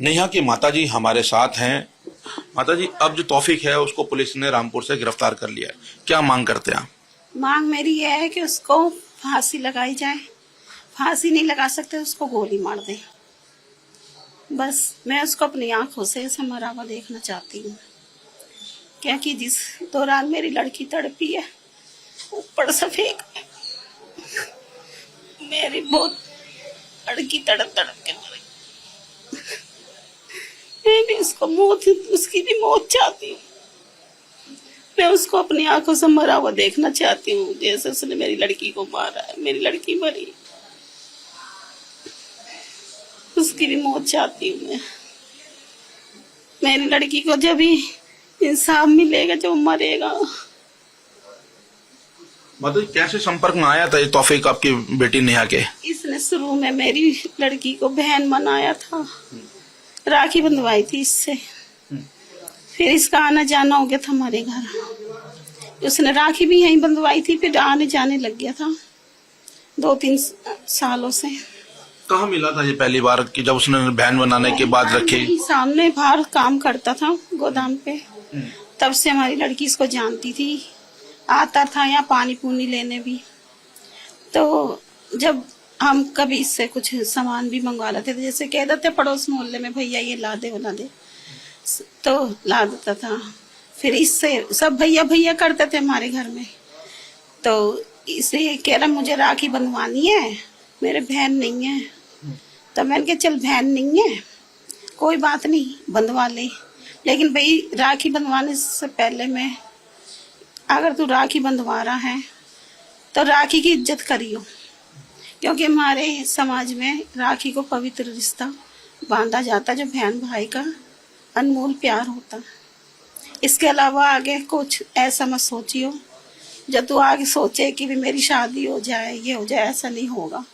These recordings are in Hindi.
नेहा की माताजी हमारे साथ हैं। माताजी, अब जो तौफीक है उसको पुलिस ने रामपुर से गिरफ्तार कर लिया है, क्या मांग करते हैं आप? मांग मेरी यह है कि उसको फांसी लगाई जाए। फांसी नहीं लगा सकते, उसको गोली मार दे। बस मैं उसको अपनी आंखों से ऐसा मरा हुआ देखना चाहती हूँ, क्योंकि जिस दौरान मेरी लड़की तड़पी है ऊपर से फेंक मेरी बहुत लड़की तड़प तड़प के मरी। मैं भी उसको उसकी भी मौत चाहती हूँ। मैं उसको अपनी आंखों से मरा हुआ देखना चाहती हूँ, जैसे उसने मेरी लड़की को मारा है। मेरी लड़की मरी, उसकी भी मौत चाहती हूँ मैं। मेरी लड़की को जब भी इंसाफ मिलेगा, जब मरेगा। मतलब कैसे संपर्क में आया था ये तौफीक आपकी बेटी नेहा के? इसने शुरू में मेरी लड़की को बहन बनाया था, राखी बंधवाई थी इससे। फिर इसका आना जाना हो गया था हमारे घर। उसने राखी भी यहीं बंधवाई थी, फिर आने जाने लग गया था 2-3 सालों से। कहाँ मिला था ये पहली बार कि जब उसने बहन बनाने के बाद रखी? सामने बाहर काम करता था गोदाम पे, तब से हमारी लड़की इसको जानती थी। आता था यहाँ पानी पूनी लेने भी। तो जब हम कभी इससे कुछ सामान भी मंगवा लेते थे, जैसे कह देते पड़ोस मोहल्ले में, भैया ये ला दे वो ला दे, तो ला देता था। फिर इससे सब भैया भैया करते थे हमारे घर में। तो इसे कह रहा मुझे राखी बंधवानी है, मेरे बहन नहीं है। तो मैंने कहा चल बहन नहीं है कोई बात नहीं, बंधवा ले, लेकिन भाई राखी बंधवाने से पहले मैं, अगर तू राखी बंधवा रहा है तो राखी की इज्जत करियो, क्योंकि हमारे समाज में राखी को पवित्र रिश्ता बांधा जाता, जो बहन भाई का अनमोल प्यार होता। इसके अलावा आगे कुछ ऐसा मत सोचियो जब तू आगे सोचे कि भी मेरी शादी हो जाए, ये हो जाए, ऐसा नहीं होगा,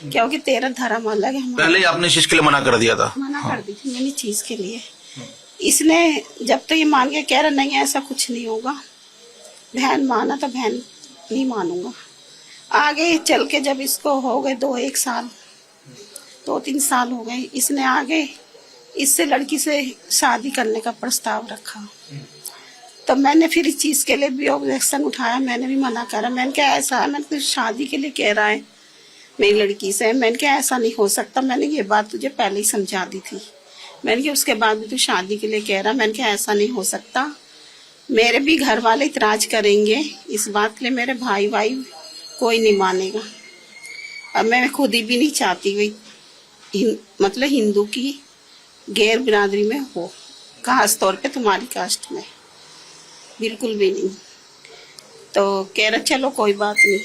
क्योंकि तेरा धर्म अलग है। पहले ही आपने इस चीज के लिए मना कर दिया था? मना कर दी थी मैंने चीज के लिए। इसने जब तो ये मान के कह रहा नहीं ऐसा कुछ नहीं होगा, बहन माना तो बहन नहीं मानूंगा। आगे चल के जब इसको हो गए 2-1 साल 2-3 साल हो गए, इसने आगे इससे लड़की से शादी करने का प्रस्ताव रखा। तो मैंने फिर इस चीज के लिए भी ऑब्जेक्शन उठाया, मैंने भी मना करा। मैंने क्या ऐसा है, मैंने शादी के लिए कह रहा है मेरी लड़की से, मैंने क्या ऐसा नहीं हो सकता। मैंने ये बात तुझे पहले ही समझा दी थी। मैंने क्या उसके बाद भी तू शादी के लिए कह रहा, मैंने क्या ऐसा नहीं हो सकता। मेरे भी घर वाले इतराज करेंगे इस बात के लिए, मेरे भाई कोई नहीं मानेगा। अब मैं खुद ही भी नहीं चाहती हुई मतलब हिंदू की गैर बिरादरी में हो, खास तौर पे तुम्हारी कास्ट में, बिल्कुल भी नहीं। तो कह रहा चलो कोई बात नहीं।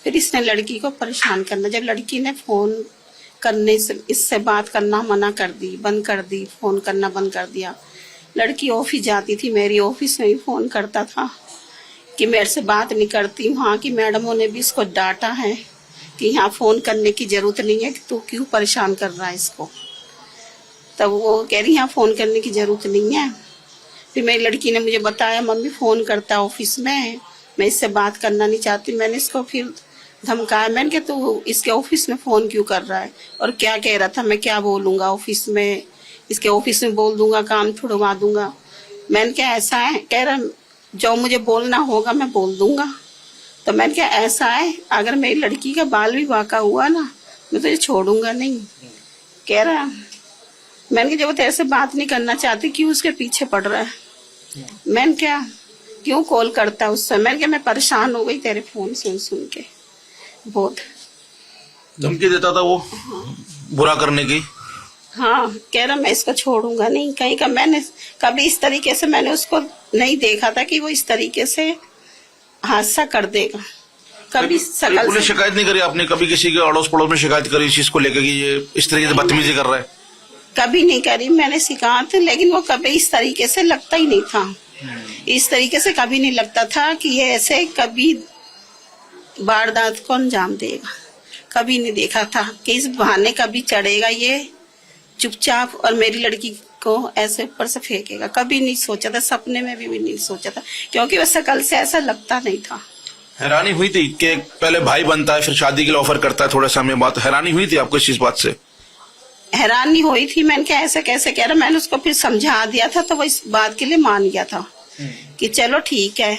फिर इसने लड़की को परेशान करना, जब लड़की ने फोन करने से इससे बात करना मना कर दी, बंद कर दी, फोन करना बंद कर दिया। लड़की ऑफिस जाती थी, मेरी ऑफिस में ही फोन करता था कि मेरे से बात नहीं करती। वहाँ की मैडमों ने भी इसको डांटा है कि यहाँ फोन करने की जरूरत नहीं है, कि तू क्यों परेशान कर रहा है इसको। तब वो कह रही यहाँ फोन करने की जरूरत नहीं है। फिर मेरी लड़की ने मुझे बताया मम्मी फोन करता है ऑफिस में, मैं इससे बात करना नहीं चाहती। मैंने इसको फिर धमकाया, मैंने कहा तू इसके ऑफिस में फोन क्यों कर रहा है, और क्या कह रहा था, मैं क्या बोलूंगा ऑफिस में, इसके ऑफिस में बोल दूंगा, काम छुड़वा दूंगा। मैंने क्या ऐसा है, कह रहा जो मुझे बोलना होगा मैं बोल दूंगा। तो मैंने क्या ऐसा है, अगर मेरी लड़की का बाल विवाह का हुआ ना, मैं तुझे छोड़ूंगा नहीं। कह रहा मैंने कहा जब तेरे से बात नहीं करना चाहती क्यों उसके पीछे पड़ रहा है। मैंने क्या क्यों कॉल करता है उससे। मैंने क्या मैं परेशान हो गई तेरे फोन सुन के, बहुत धमकी देता था वो बुरा करने की। हाँ, कह रहा मैं इसको छोड़ूंगा नहीं कहीं का। मैंने कभी इस तरीके से मैंने उसको नहीं देखा था कि वो इस तरीके से हादसा कर देगा। कभी पुलिस शिकायत नहीं करी आपने? कभी किसी के अड़ोस पड़ोस में शिकायत करी इस चीज को लेकर कि ये इस तरीके से बदतमीजी कर रहा है? कभी नहीं करी मैंने शिकायत, लेकिन वो कभी इस तरीके से लगता ही नहीं था। इस तरीके से कभी नहीं लगता था कि ये ऐसे कभी वारदात को अंजाम देगा। कभी नहीं देखा था कि इस बहाने कभी चढ़ेगा ये चुपचाप और मेरी लड़की को ऐसे ऊपर से फेंकेगा। कभी नहीं सोचा था, सपने में भी नहीं सोचा था, क्योंकि वो शकल से ऐसा लगता नहीं था। हैरानी हुई थी कि पहले भाई बनता है फिर शादी के लिए ऑफर करता है थोड़े समय बाद, हैरानी हुई थी आपको इस चीज बात से? हैरानी हुई थी। मैंने कहा ऐसे कैसे कह रहा। मैंने उसको फिर समझा दिया था तो वो इस बात के लिए मान गया था कि चलो ठीक है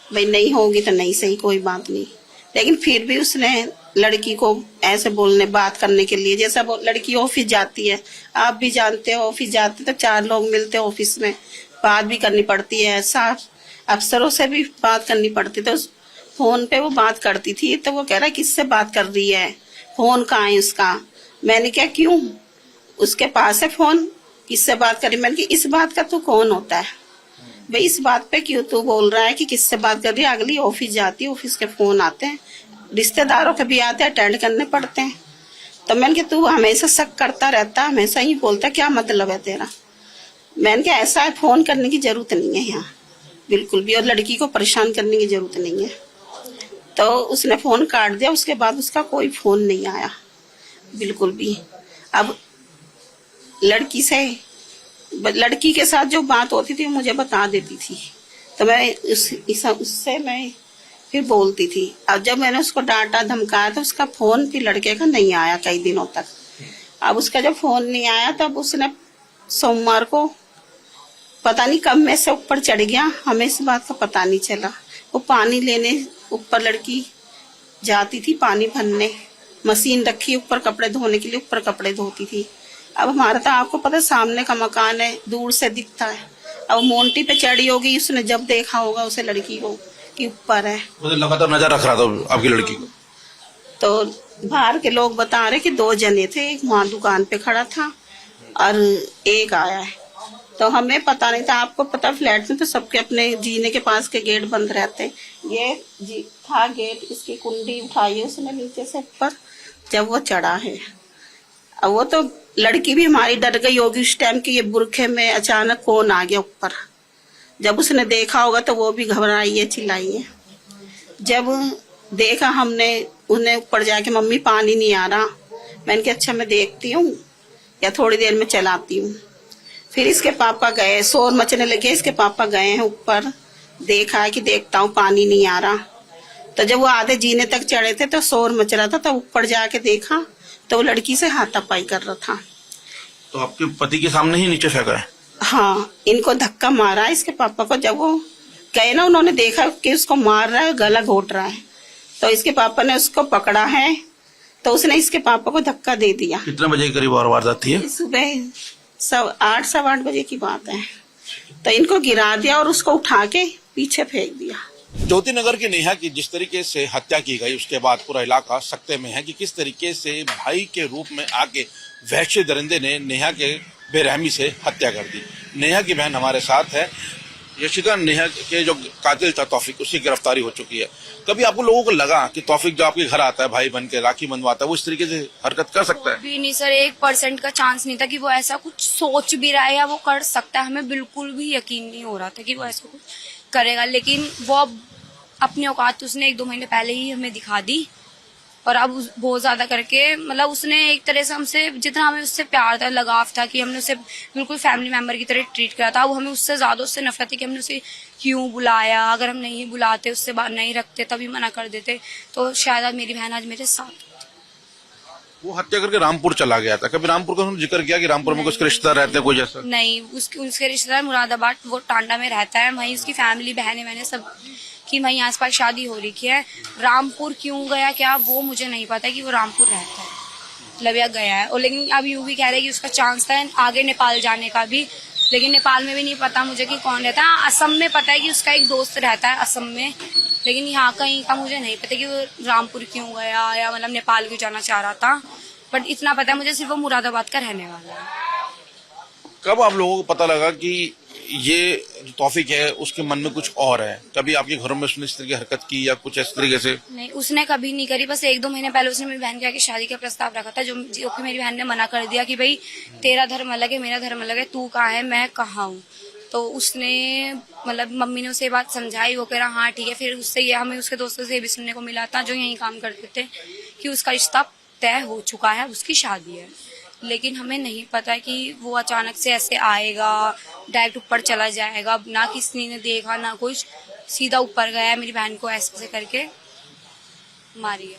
भाई, नहीं होगी तो नहीं सही, कोई बात नहीं। लेकिन फिर भी उसने लड़की को ऐसे बोलने बात करने के लिए, जैसा वो लड़की ऑफिस जाती है, आप भी जानते हो ऑफिस जाते तो 4 लोग मिलते हैं ऑफिस में, बात भी करनी पड़ती है, ऐसा अफसरों से भी बात करनी पड़ती। तो उस फोन पे वो बात करती थी तो वो कह रहा है किससे बात कर रही है, फोन कहाँ है उसका। मैंने क्या क्यों, उसके पास है फोन, किससे बात करी। मैंने कि इस बात का तू कौन होता है भाई, इस बात पे क्यों तू बोल रहा है कि किससे बात कर रही है। अगली ऑफिस जाती है, ऑफिस के फोन आते हैं, रिश्तेदारों के भी आते हैं, अटेंड करने पड़ते हैं। तो मैंने कि तू हमेशा शक करता रहता, हमेशा ही बोलता, क्या मतलब है तेरा। मैंने कहा ऐसा है, फोन करने की जरूरत नहीं है यहाँ बिल्कुल भी, और लड़की को परेशान करने की जरूरत नहीं है। तो उसने फोन काट दिया, उसके बाद उसका कोई फोन नहीं आया बिल्कुल भी। अब लड़की के साथ जो बात होती थी मुझे बता देती थी, तो मैं उससे मैं फिर बोलती थी। अब जब मैंने उसको डांटा धमकाया तो उसका फोन भी लड़के का नहीं आया कई दिनों तक। अब उसका जब फोन नहीं आया तब उसने सोमवार को पता नहीं कब में से ऊपर चढ़ गया, हमें इस बात का पता नहीं चला। वो पानी लेने ऊपर लड़की जाती थी, पानी भरने, मशीन रखी ऊपर कपड़े धोने के लिए, ऊपर कपड़े धोती थी। अब हमारा तो आपको पता सामने का मकान है, दूर से दिखता है। अब मोंटी पे चढ़ी होगी, उसने जब देखा होगा उसे लड़की को कि ऊपर है, मुझे लगातार नजर रख रहा था आपकी लड़की को। तो बाहर के लोग बता रहे कि 2 जने थे, एक वहाँ दुकान पे खड़ा था और एक आया है। तो हमें पता नहीं था, आपको पता फ्लैट में तो सबके अपने जीने के पास के गेट बंद रहते हैं। ये जी था गेट, इसकी कुंडी उठाई उसने नीचे से ऊपर जब वो चढ़ा है। अब वो तो लड़की भी हमारी डर गई होगी उस टाइम कि ये बुरखे में अचानक कौन आ गया ऊपर। जब उसने देखा होगा तो वो भी घबराई है, चिल्लाई है। जब देखा हमने, उन्हें ऊपर जाके मम्मी पानी नहीं आ रहा, मैंने कहा अच्छा मैं देखती हूँ या थोड़ी देर में चलाती हूँ। फिर इसके पापा गए, शोर मचने लगे, इसके पापा गए हैं ऊपर, देखा कि देखता हूँ पानी नहीं आ रहा। तो जब वो आधे जीने तक चढ़े थे तो शोर मच रहा था, तो ऊपर जाके देखा तो वो लड़की से हाथापाई कर रहा था। तो आपके पति के सामने ही नीचे फेंका है? हाँ, इनको धक्का मारा इसके पापा को। जब वो गए ना, उन्होंने देखा कि उसको मार रहा है, गला घोट रहा है, तो इसके पापा ने उसको पकड़ा है, तो उसने इसके पापा को धक्का दे दिया। कितने बजे के करीब वारदात थी? सुबह 8 सवा 8 बजे की बात है। तो इनको गिरा दिया और उसको उठा के पीछे फेंक दिया। ज्योति नगर की नेहा की जिस तरीके से हत्या की गई, उसके बाद पूरा इलाका सकते में है कि किस तरीके से भाई के रूप में आके वहशी दरिंदे ने नेहा के बेरहमी से हत्या कर दी। नेहा की बहन हमारे साथ है, यशिका। नेहा के जो कातिल था तौफीक, उसकी गिरफ्तारी हो चुकी है। कभी आपको लोगों को लगा कि तौफीक जो आपके घर आता है, भाई बन के राखी बंधवाता है, वो इस तरीके से हरकत कर सकता है? भी नहीं सर, 1% का चांस नहीं था कि वो ऐसा कुछ सोच भी रहा है या वो कर सकता है। हमें बिल्कुल भी यकीन नहीं हो रहा था कि वो ऐसा कुछ करेगा। लेकिन वो अपनी औकात उसने 1-2 महीने पहले ही हमें दिखा दी, और अब बहुत ज्यादा करके, मतलब उसने एक तरह से हमसे, जितना हमें उससे प्यार था, लगाव था, कि हमने उसे बिल्कुल फैमिली मेंबर की तरह ट्रीट किया था, अब हमें उससे ज्यादा उससे नफरत थी कि हमने उसे क्यों बुलाया। अगर हम नहीं बुलाते, उससे बात नहीं रखते, तभी मना कर देते, तो शायद आज मेरी बहन आज मेरे साथ। वो हत्या करके रामपुर चला गया था। कभी रामपुर का उन्होंने जिक्र किया कि रामपुर में कुछ रिश्तेदार रहते हैं, कोई जैसा? नहीं, उसके रिश्तेदार मुरादाबाद, वो टांडा में रहता है, वहीं उसकी फैमिली, बहनें सब की वहीं आसपास शादी हो रही है। रामपुर क्यों गया क्या, वो मुझे नहीं पता कि वो रामपुर रहता है, मतलब या गया है। और लेकिन अब यूं भी कह रहे हैं कि उसका चांस था आगे नेपाल जाने का भी, लेकिन नेपाल में भी नहीं पता मुझे कि कौन रहता है। असम में पता है कि उसका एक दोस्त रहता है असम में, लेकिन यहाँ कहीं का मुझे नहीं पता कि वो रामपुर क्यों गया या मतलब नेपाल क्यों जाना चाह रहा था। बट इतना पता है मुझे, सिर्फ वो मुरादाबाद का रहने वाला है। कब आप लोगों को पता लगा कि ये जो तौफीक है उसके मन में कुछ और है? कभी आपके घरों में उसने इस तरह की हरकत की या कुछ इस तरीके से? नहीं, उसने कभी नहीं करी। बस 1-2 महीने पहले उसने मेरी बहन के आगे शादी का प्रस्ताव रखा था, जो कि मेरी बहन ने मना कर दिया कि भाई तेरा धर्म अलग है, मेरा धर्म अलग है, तू कहाँ है, मैं कहाँ हूँ। तो उसने, मतलब मम्मी ने उसे ये बात समझाई, वो कह रहा हाँ ठीक है। फिर उससे ये, हमें उसके दोस्तों से ये भी सुनने को मिला था जो यहीं काम करते थे, कि उसका रिश्ता तय हो चुका है, उसकी शादी है। लेकिन हमें नहीं पता कि वो अचानक से ऐसे आएगा, डायरेक्ट ऊपर चला जाएगा, ना किसी ने देखा ना कुछ, सीधा ऊपर गया, मेरी बहन को ऐसे करके मारी है।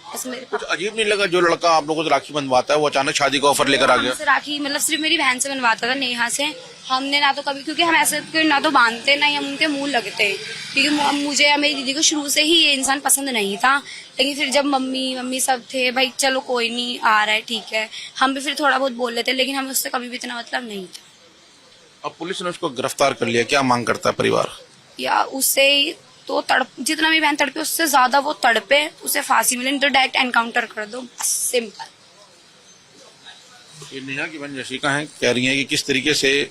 बस मेरे कुछ अजीब नहीं लगा जो लड़का आप लोगों से राखी बंधवाता है वो अचानक शादी का ऑफर लेकर आ गया? हमसे राखी मतलब सिर्फ मेरी बहन से बनवाता था, नेहा से। हमने ना तो कभी, क्योंकि हम ऐसे कोई ना तो बांधते ना ही हम उनके मुंह लगते, क्योंकि मुझे या मेरी दीदी को शुरू से ही ये इंसान पसंद नहीं था। लेकिन फिर जब मम्मी सब थे, भाई चलो कोई नहीं आ रहा है ठीक है, हम भी फिर थोड़ा बहुत बोल लेते, लेकिन हमें उससे कभी भी इतना मतलब नहीं था। अब पुलिस ने उसको गिरफ्तार कर लिया, क्या मांग करता है परिवार? या उससे तो जितना मेरी बहन तड़पे उससे ज्यादा वो तड़पे, उसे फांसी मिले, नहीं तो डायरेक्ट एनकाउंटर कर दो, सिंपल। ये नेहा की बहन यशिका हैं, कह रही हैं कि किस तरीके से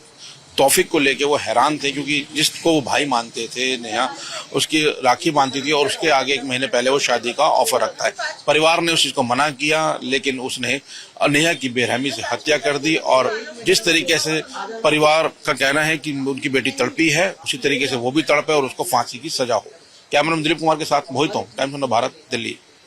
तौफीक को लेके वो हैरान थे, क्योंकि जिसको वो भाई मानते थे नेहा, उसकी राखी बांधती थी और उसके आगे 1 महीने पहले वो शादी का ऑफर रखता है। परिवार ने उस चीज को मना किया, लेकिन उसने नेहा की बेरहमी से हत्या कर दी। और जिस तरीके से परिवार का कहना है कि उनकी बेटी तड़पी है, उसी तरीके से वो भी तड़पे और उसको फांसी की सजा हो। कैमरामैन दिलीप कुमार के साथ मोहित हूं, टाइम्स ऑफ भारत, दिल्ली।